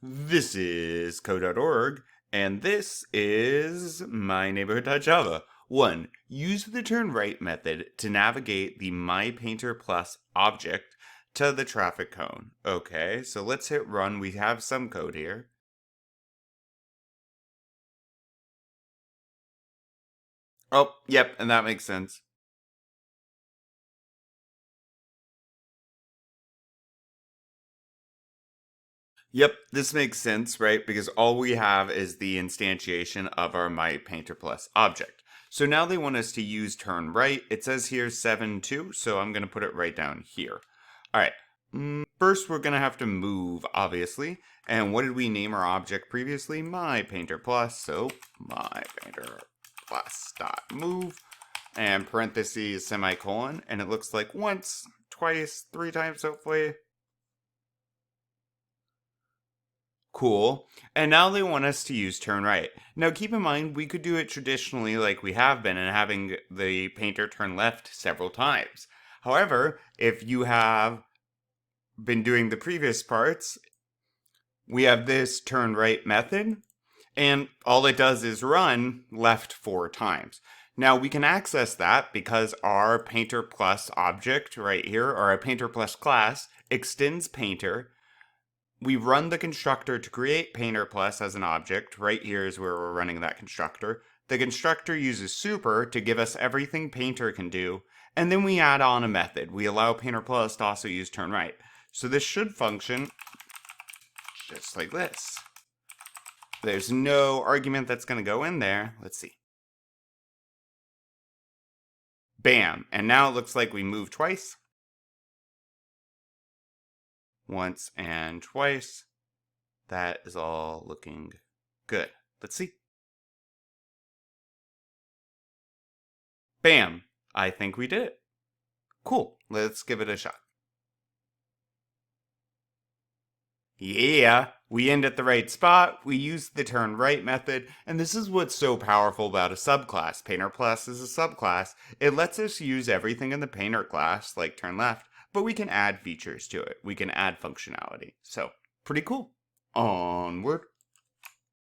This is code.org, and this is my neighborhood.java. 1. Use the turn right method to navigate the MyPainter Plus object to the traffic cone. Okay, so let's hit run. We have some code here. Oh, yep, and that makes sense. Yep, this makes sense, right? Because all we have is the instantiation of our MyPainter Plus object. So now they want us to use turn right. It says here 7.2, so I'm going to put it right down here. All right, first we're going to have to move, obviously. And what did we name our object previously? MyPainter Plus, so MyPainter Plus dot move, and parentheses, semicolon, and it looks like once, twice, 3 times, hopefully. Cool. And now they want us to use turn right. Now keep in mind, we could do it traditionally like we have been and having the painter turn left several times. However, if you have been doing the previous parts, we have this turn right method, and all it does is run left 4 times. Now we can access that because our Painter Plus object right here, or our Painter Plus class, extends Painter. We run the constructor to create Painter Plus as an object. Right here is where we're running that constructor. The constructor uses super to give us everything Painter can do, and then we add on a method. We allow Painter Plus to also use turn right. So this should function just like this. There's no argument that's going to go in there. Let's see. Bam. And now it looks like we move twice. Once and twice. That is all looking good. Let's see. Bam. I think we did it. Cool. Let's give it a shot. Yeah, we end at the right spot, we use the turn right method, and this is what's so powerful about a subclass. Painter Plus is a subclass. It lets us use everything in the Painter class, like turn left, but we can add features to it. We can add functionality. So, pretty cool. Onward.